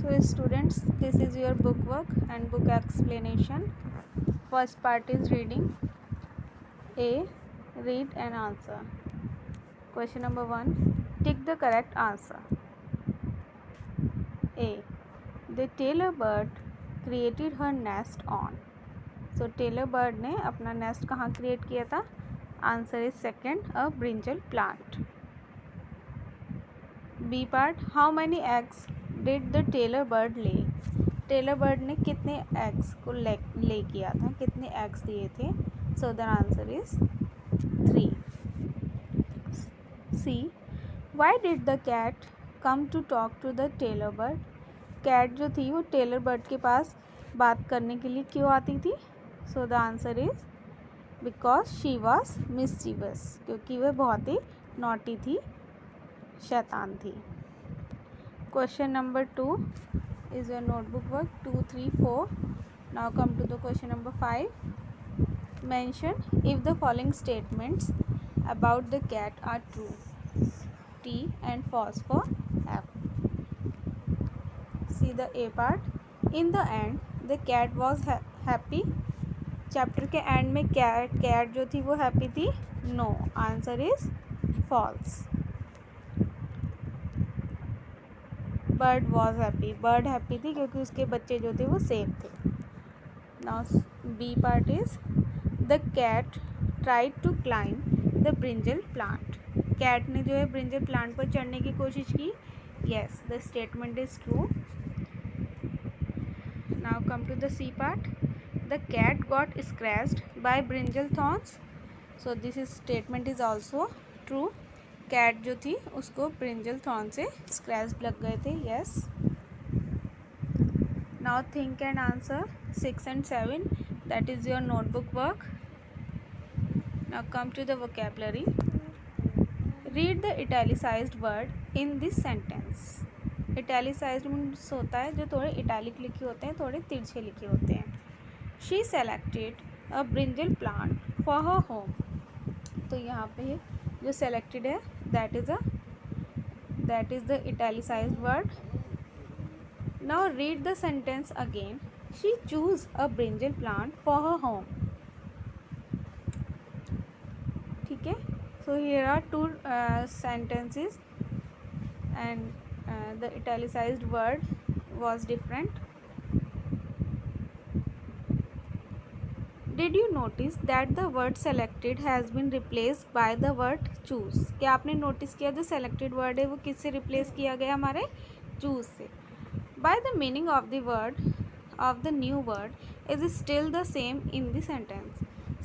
So students, this is your book work and book explanation. First part is reading. A. Read and answer. Question number 1. Tick the correct answer. A. The tailor bird created her nest on. So tailor bird ने अपना nest कहाँ create किया था? Answer is second, a brinjal plant. B part. How many eggs did the tailor bird lay? Tailor bird ने कितने eggs को ले किया था, कितने एग्स दिए थे? So the answer is 3. C. Why did the cat come to talk to the tailor bird? Cat जो थी वो टेलर बर्ड के पास बात करने के लिए क्यों आती थी? सो the answer is because she was mischievous, क्योंकि वह बहुत ही नॉटी थी, शैतान थी. Question number 2 is your notebook work 2, 3, 4. Now come to the question number 5. Mention if the following statements about the cat are true. T and false for F. See the A part. In the end, the cat was happy. Chapter के end में cat जो थी वो happy थी? No. Answer is false. Bird was happy. Bird happy थी क्योंकि उसके बच्चे जो थे वो सेफ थे. Now B part is the cat tried to climb the brinjal plant. Cat ने जो है ब्रिंजल प्लांट पर चढ़ने की कोशिश की. Yes, the statement is true. Now come to the C part. The cat got scratched by brinjal thorns. So this statement is also true. Cat जो थी उसको ब्रिंजल थॉर्न से स्क्रैच लग गए थे. Yes. Now think and answer 6 and 7. That is your notebook work. Now come to the vocabulary. Read the italicised word in this sentence. Italicised means होता है जो थोड़े इटैलिक लिखे होते हैं, थोड़े तिरछे लिखे होते हैं. She selected a brinjal plant for her home. तो यहाँ पे जो सेलेक्टेड है that is the italicized word. Now read the sentence again. She chose a brinjal plant for her home. ठीक है. So here are two sentences and the italicized word was different. Did you notice that the word selected has been replaced by the word choose? क्या आपने notice किया जो selected word है वो किससे replace किया गया? हमारे choose से. By the meaning of the word of the new word is still the same in the sentence.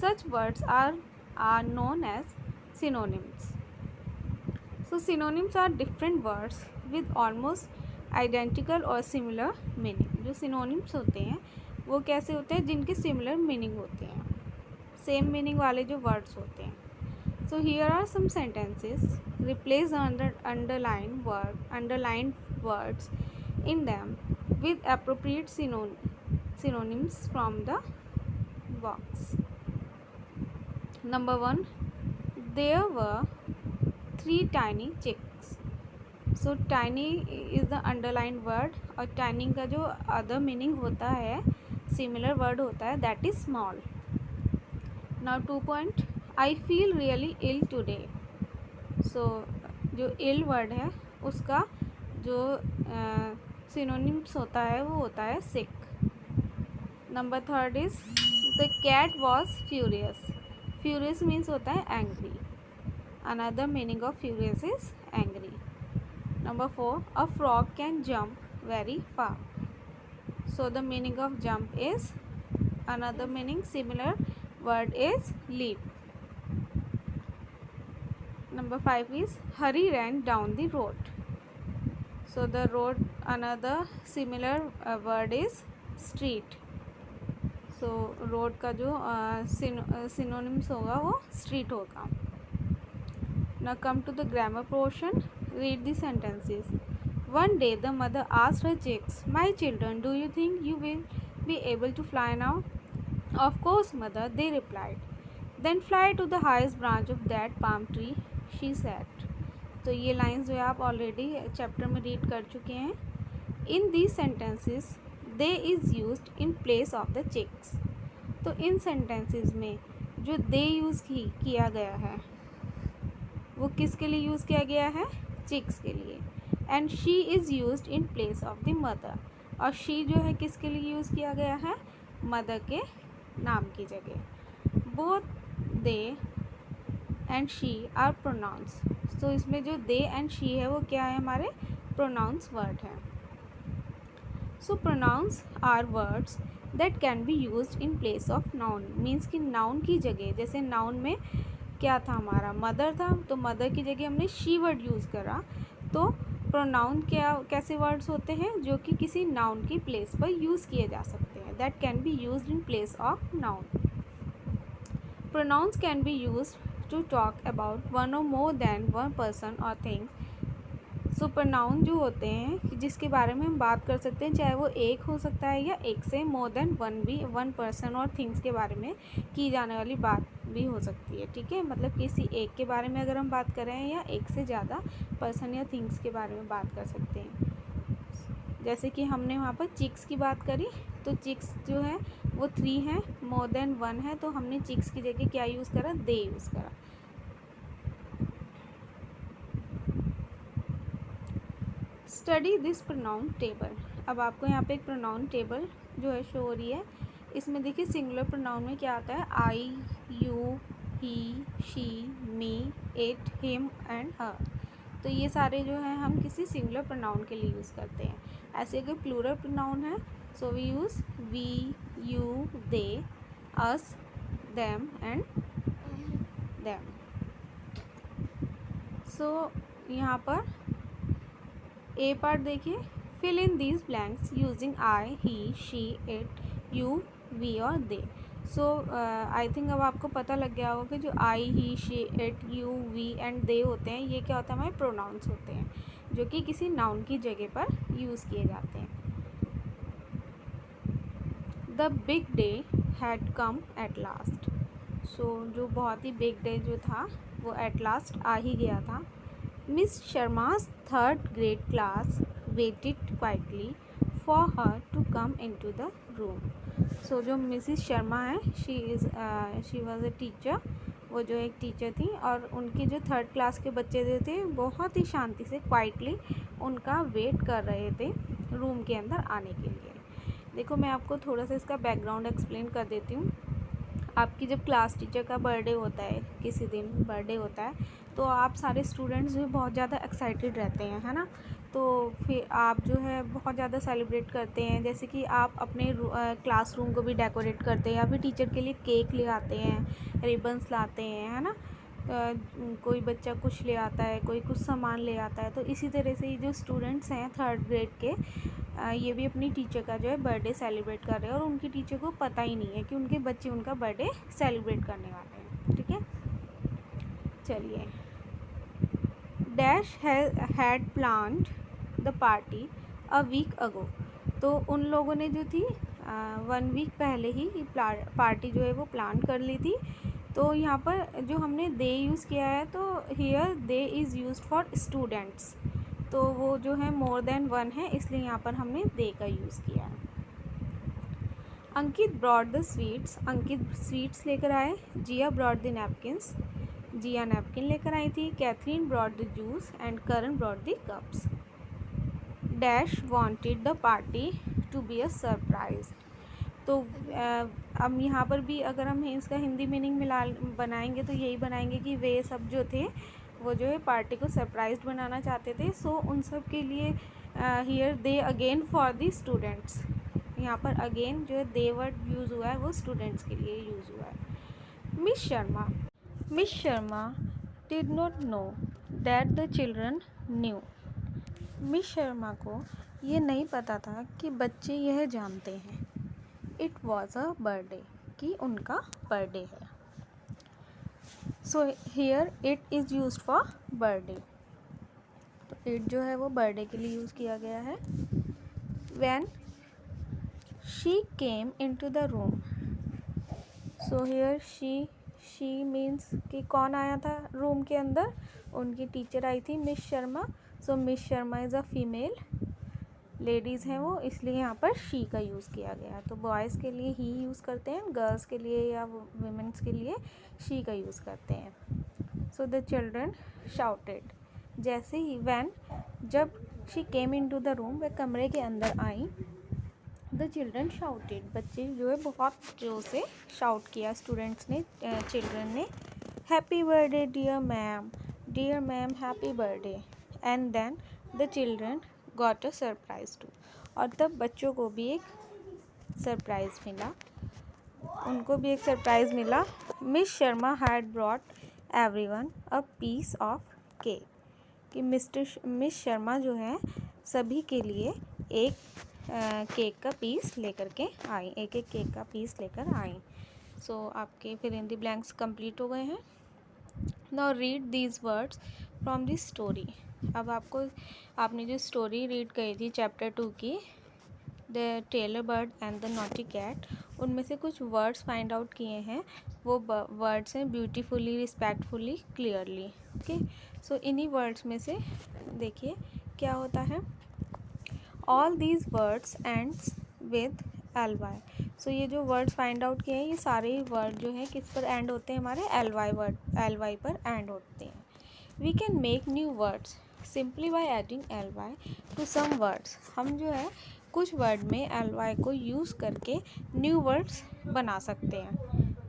Such words are known as synonyms. So synonyms are different words with almost identical or similar meaning. जो synonyms होते हैं वो कैसे होते हैं? जिनके similar meaning होते हैं, सेम मीनिंग वाले जो वर्ड्स होते हैं. So here are some sentences. Replace underlined words in them with appropriate synonyms from the box. Number 1. There were 3 tiny chicks. So tiny is the underlined word और tiny का जो other meaning होता है, similar word होता है, that is small. Now 2 point. I feel really ill today. So जो ill word है उसका जो सिनोनिम्स होता है वो होता है sick. Number 3 is the cat was furious. Furious means होता है angry. Another meaning of furious is angry. Number 4. A frog can jump very far. So the meaning of jump is, another meaning similar word is leap. Number 5 is Hari ran down the road. So the road, another similar word is street. So road का जो synonyms होगा वो street होगा. Now come to the grammar portion. Read the sentences. One day the mother asked her chicks, "My children, do you think you will be able to fly now?" "Of course, mother," they replied. "Then fly to the highest branch of that palm tree," she said. तो ये lines जो है आप already chapter में read कर चुके हैं. In these sentences they is used in place of the chicks. तो इन सेंटेंसेस में जो दे यूज़ किया गया है वो किसके लिए यूज़ किया गया है? चिक्स के लिए। And she is used in place of the mother, और शी जो है किसके लिए यूज़ किया गया है? मदर के नाम की जगह। Both they and she are pronouns. तो इसमें जो दे एंड शी है वो क्या है? हमारे प्रोनाउंस वर्ड है। So pronouns are words that can be used in place of noun. Means कि नाउन की जगह, जैसे नाउन में क्या था? हमारा मदर था, तो मदर की जगह हमने शी वर्ड यूज़ करा। तो प्रोनाउन कैसे वर्ड्स होते हैं जो कि किसी नाउन की प्लेस पर यूज़ किए जा सकते हैं, that can be used in place of noun. Pronouns can be used to talk about one or more than one person or things. So pronoun जो होते हैं जिसके बारे में हम बात कर सकते हैं, चाहे वो एक हो सकता है या एक से मोर than one person or things के बारे में की जाने वाली बात भी हो सकती है। ठीक है, मतलब किसी एक के बारे में अगर हम बात कर रहे हैं या एक से ज़्यादा पर्सन या थिंग्स के बारे में बात कर सकते हैं। जैसे कि हमने वहाँ पर चिक्स की बात करी, तो चिक्स जो है वो 3 है, मोर देन 1 है, तो हमने चिक्स की जगह क्या यूज़ करा? दे यूज़ करा। Study this pronoun table. अब आपको यहाँ पे एक प्रोनाउन टेबल जो है शो हो रही है। इसमें देखिए सिंगुलर प्रोनाउन में क्या आता है? I, you, he, she, me, it, him and her. तो ये सारे जो हैं हम किसी सिंगुलर प्रोनाउन के लिए यूज़ करते हैं। ऐसे अगर प्लूरल प्रोनाउन है so we use we, you, they, us, them and them. So यहाँ पर ए पार्ट देखिए, fill in these blanks using I, he, she, it, you, we और दे। सो आई थिंक अब आपको पता लग गया होगा कि जो I, he, she, it, you, we and they होते हैं, ये क्या होता है? हमारे प्रोनाउंस होते हैं जो कि किसी नाउन की जगह पर यूज़ किए जाते हैं। The big day had come at last. So जो बहुत ही बिग डे जो था वो एट लास्ट आ ही गया था। Miss Sharma's third grade class waited quietly for her to come into the room. So जो मिसिस शर्मा है शी वॉज अ टीचर, वो जो एक टीचर थी, और उनके जो थर्ड क्लास के बच्चे जो थे बहुत ही शांति से क्वाइटली उनका वेट कर रहे थे रूम के अंदर आने के लिए। देखो मैं आपको थोड़ा सा इसका बैकग्राउंड एक्सप्लेन कर देती हूँ। आपकी जब क्लास टीचर का बर्थडे होता है, किसी दिन बर्थडे होता है, तो आप सारे स्टूडेंट्स जो बहुत ज़्यादा एक्साइटेड रहते हैं, है ना। तो फिर आप जो है बहुत ज़्यादा सेलिब्रेट करते हैं, जैसे कि आप अपने क्लासरूम को भी डेकोरेट करते हैं, या फिर टीचर के लिए केक ले आते हैं, रिबन्स लाते हैं, है ना। कोई बच्चा कुछ ले आता है, कोई कुछ सामान ले आता है। तो इसी तरह से ये जो स्टूडेंट्स हैं थर्ड ग्रेड के, ये भी अपनी टीचर का जो है बर्थडे सेलिब्रेट कर रहे हैं, और उनकी टीचर को पता ही नहीं है कि उनके बच्चे उनका बर्थडे सेलिब्रेट करने वाले हैं। ठीक है, चलिए। Dash had planned the party a week ago. तो उन लोगों ने जो थी 1 वीक पहले ही पार्टी जो है वो प्लान कर ली थी। तो यहाँ पर जो हमने दे यूज़ किया है, तो here they is used for students, तो वो जो है मोर देन 1 है, इसलिए यहाँ पर हमने दे का यूज़ किया है। Ankit brought the sweets. Ankit sweets लेकर आए। Jiya brought the napkins. Jiya napkin लेकर आई थी। Catherine brought the juice and Karan brought the cups. Dash wanted the party to be a surprise. तो अब यहाँ पर भी अगर हम इसका हिंदी मीनिंग बनाएंगे तो यही बनाएंगे कि वे सब जो थे वो जो है पार्टी को सरप्राइज बनाना चाहते थे। सो उन सब के लिए here they again for the students. यहाँ पर अगेन जो है दे वर्ड यूज़ हुआ है वो स्टूडेंट्स के लिए यूज़ हुआ है। Miss Sharma did not know that the children new. Miss Sharma को ये नहीं पता था कि बच्चे यह जानते हैं इट वॉज अ बर्थडे, कि उनका बर्थडे है। So here it is use for birthday, तो इट जो है वो बर्थडे के लिए यूज़ किया गया है। When she came into the room. So here she means कि कौन आया था रूम के अंदर? उनकी टीचर आई थी miss Sharma. So miss Sharma is a female. Ladies हैं वो, इसलिए यहाँ पर शी का यूज़ किया गया है। तो बॉयज़ के लिए ही यूज़ करते हैं, गर्ल्स के लिए या वुमेन्स के लिए शी का यूज़ करते हैं। सो द चिल्ड्रन शाउटेड, जैसे ही जब she came into the room, वह कमरे के अंदर आई। द चिल्ड्रन शाउटेड, बच्चे जो है बहुत जोर से शाउट किया स्टूडेंट्स ने, चिल्ड्रन ने, happy birthday dear ma'am happy birthday. And then the children got a surprise too, और तब बच्चों को भी एक सरप्राइज़ मिला, उनको भी एक सरप्राइज़ मिला। Miss Sharma had brought everyone a piece of cake, कि मिस शर्मा जो है सभी के लिए एक केक का पीस लेकर के आई, एक केक का पीस लेकर आई। सो आपके फिर इन द ब्लैंक्स कंप्लीट हो गए हैं। Now read these words from this story. अब आपने जो स्टोरी रीड करी थी चैप्टर 2 की, the tailor bird and the naughty cat, उनमें से कुछ वर्ड्स फाइंड आउट किए हैं। वो वर्ड्स हैं ब्यूटीफुली, रिस्पेक्टफुली, क्लियरली। ओके, सो इन्हीं वर्ड्स में से देखिए क्या होता है। All these words ends with ly। सो ये जो वर्ड्स फाइंड आउट किए हैं, ये सारे वर्ड जो हैं किस पर एंड होते हैं, हमारे ly पर एंड होते हैं। We can make new words simply by adding ly to some words. हम जो है कुछ वर्ड में ly को यूज़ करके न्यू वर्ड्स बना सकते हैं।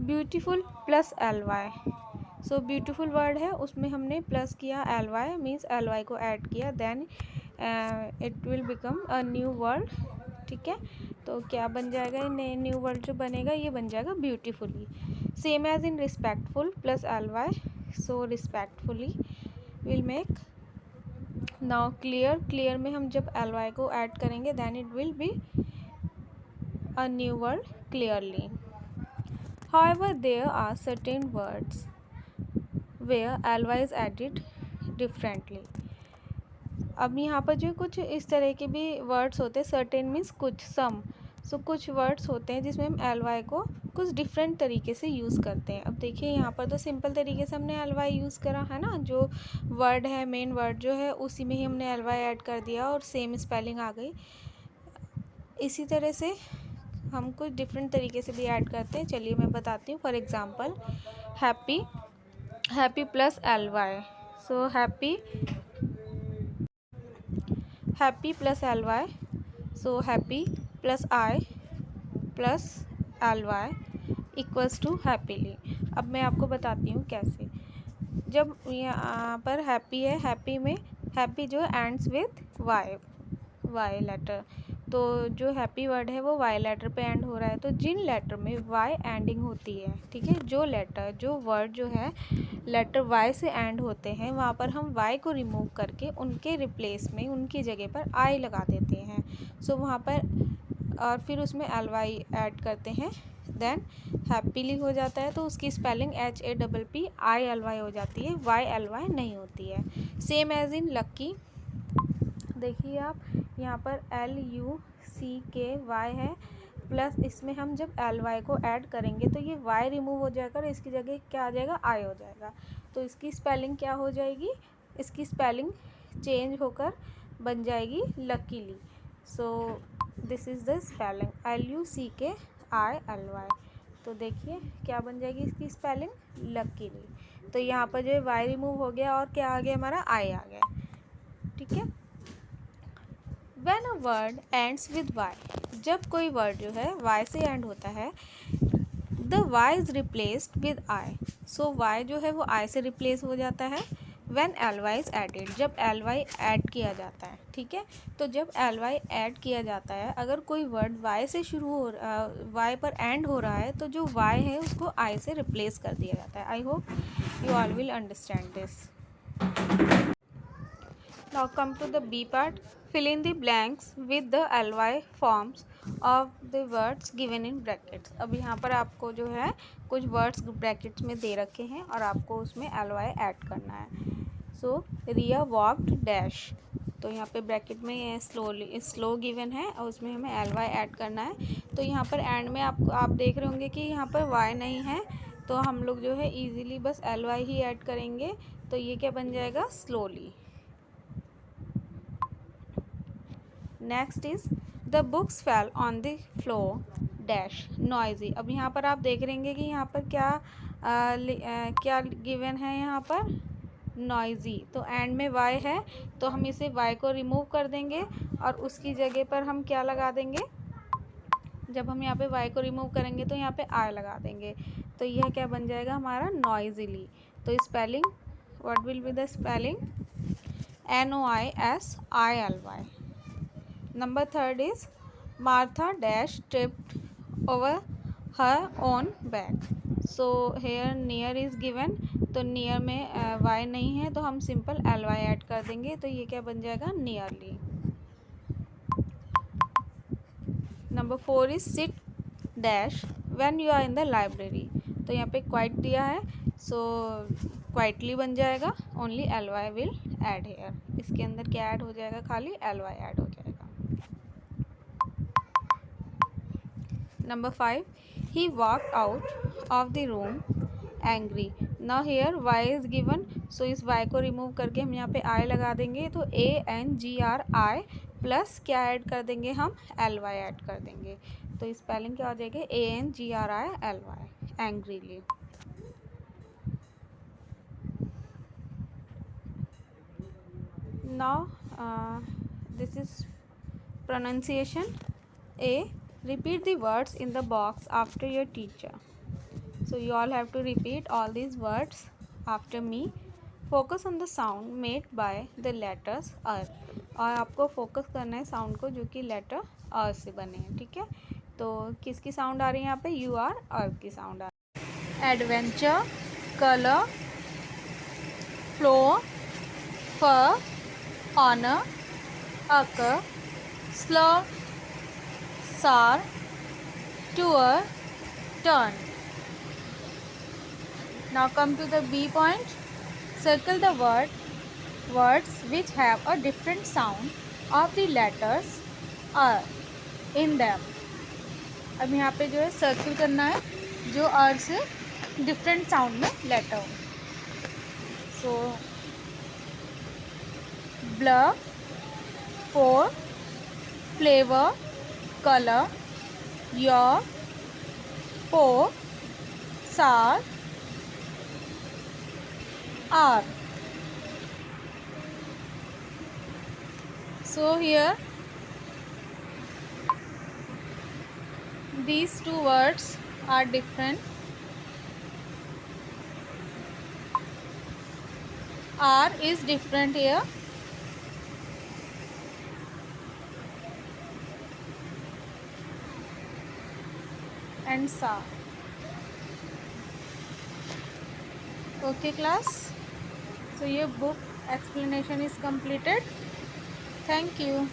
Beautiful plus ly, so beautiful word है, उसमें हमने प्लस किया ly, मीन्स ly को ऐड किया, then it will become a new word. ठीक है, तो क्या बन जाएगा, न्यू वर्ड जो बनेगा ये बन जाएगा beautifully. Same as in respectful plus ly, so respectfully will make. Now clear में हम जब ly को ऐड करेंगे then it will be a new word clearly. However there are certain words where ly is added differently. अब यहाँ पर जो कुछ इस तरह के भी वर्ड्स होते हैं, सर्टेन मीन्स कुछ, सम, सो कुछ वर्ड्स होते हैं जिसमें हम ly को कुछ डिफरेंट तरीके से यूज़ करते हैं। अब देखिए यहाँ पर तो सिंपल तरीके से हमने ly यूज़ करा है ना, जो वर्ड है मेन वर्ड जो है उसी में ही हमने ly ऐड कर दिया और सेम स्पेलिंग आ गई। इसी तरह से हम कुछ डिफरेंट तरीके से भी ऐड करते हैं, चलिए मैं बताती हूँ। For example happy plus ly, so happy plus ly, so happy plus I plus ly equals to happily. अब मैं आपको बताती हूँ कैसे। जब यहाँ पर हैप्पी है, हैप्पी में हैप्पी जो एंड्स विथ वाई लेटर, तो जो हैप्पी वर्ड है वो वाई लेटर पे एंड हो रहा है। तो जिन लेटर में वाई एंडिंग होती है, ठीक है, जो वर्ड जो है लेटर वाई से एंड होते हैं, वहाँ पर हम वाई को रिमूव करके उनके रिप्लेस में, उनकी जगह पर आई लगा देते हैं। सो वहाँ पर और फिर उसमें ly ऐड करते हैं, देन हैप्पीली हो जाता है। तो उसकी स्पेलिंग HAPPILY हो जाती है, YLY नहीं होती है। सेम एज इन लक्की, देखिए आप यहाँ पर LUCKY है, प्लस इसमें हम जब ly को ऐड करेंगे तो ये y रिमूव हो जाएगा और इसकी जगह क्या आ जाएगा, I हो जाएगा। तो इसकी स्पेलिंग क्या हो जाएगी, इसकी स्पेलिंग चेंज होकर बन जाएगी luckily. So this is the spelling LUCKILY। तो देखिए क्या बन जाएगी इसकी स्पेलिंग, लकीली। तो यहाँ पर जो है y रिमूव हो गया और क्या आ गया, हमारा I आ गया। ठीक है, When a word ends with y, जब कोई वर्ड जो है y से एंड होता है, the y is replaced with I, so y जो है वो I से रिप्लेस हो जाता है। When ly is added, जब ly ऐड किया जाता है, ठीक है, तो जब ly ऐड किया जाता है, अगर कोई वर्ड y से शुरू हो y पर एंड हो रहा है, तो जो y है उसको I से रिप्लेस कर दिया जाता है। I hope you all will understand this. Now come to the B part. Fill in the blanks with the ly forms of the words given in brackets. अब यहाँ पर आपको जो है कुछ वर्ड्स ब्रैकेट्स में दे रखे हैं और आपको उसमें ly ऐड करना है। सो रिया वॉक्ड डैश, तो यहाँ पे ब्रैकेट में स्लो गिवन है और उसमें हमें ly ऐड करना है। तो यहाँ पर एंड में आप देख रहे होंगे कि यहाँ पर y नहीं है, तो हम लोग जो है इजीली बस ly ही ऐड करेंगे। तो ये क्या बन जाएगा, slowly. Next is the books fell on the floor dash noisy. अब यहाँ पर आप देख रहेंगे कि यहाँ पर क्या गिवन है, यहाँ पर नॉइजी। तो एंड में वाई है तो हम इसे वाई को रिमूव कर देंगे और उसकी जगह पर हम क्या लगा देंगे, जब हम यहाँ पे वाई को रिमूव करेंगे तो यहाँ पे आई लगा देंगे। तो यह क्या बन जाएगा हमारा नॉइजिली। तो spelling, what will be the spelling, NOISILY। Number third is Martha dash tripped over her own bag. So here near is given, तो नियर में वाई नहीं है तो हम सिंपल LY ऐड कर देंगे। तो ये क्या बन जाएगा, nearly. Number 4 is sit dash when you are in the library. तो यहाँ पे क्वाइट दिया है, सो क्वाइटली बन जाएगा, only LY will add here. इसके अंदर क्या ऐड हो जाएगा, खाली LY ऐड हो जाएगा। Number 5 he walked out of the room angry. Now here Y is given, so इस वाई को रिमूव करके हम यहाँ पे आई लगा देंगे। तो ANGRI प्लस क्या ऐड कर देंगे हम, LY ऐड कर देंगे। तो स्पेलिंग क्या हो जाएगी, ANGRILY, angrily. Now this is pronunciation. A, repeat the words in the box after your teacher. So you all have to repeat all these words after me. Focus on the sound made by the letters R. और आपको focus करना है sound को जो कि letter R से बने हैं, ठीक है। तो किसकी साउंड आ रही है यहाँ पे, UR की साउंड आ रही है। Adventure, colour, floor, for, honour, occur, slur, sour, tour, turn. Now come to the B point. Circle the words which have a different sound of the letters R in them. अब यहाँ पे जो है circle करना है जो R से different sound में लेटर हो। So blur, four, flavor, color, your, pour, sour, are. So here these two words are different. R is different here. And sa. Okay class, so your book explanation is completed. Thank you.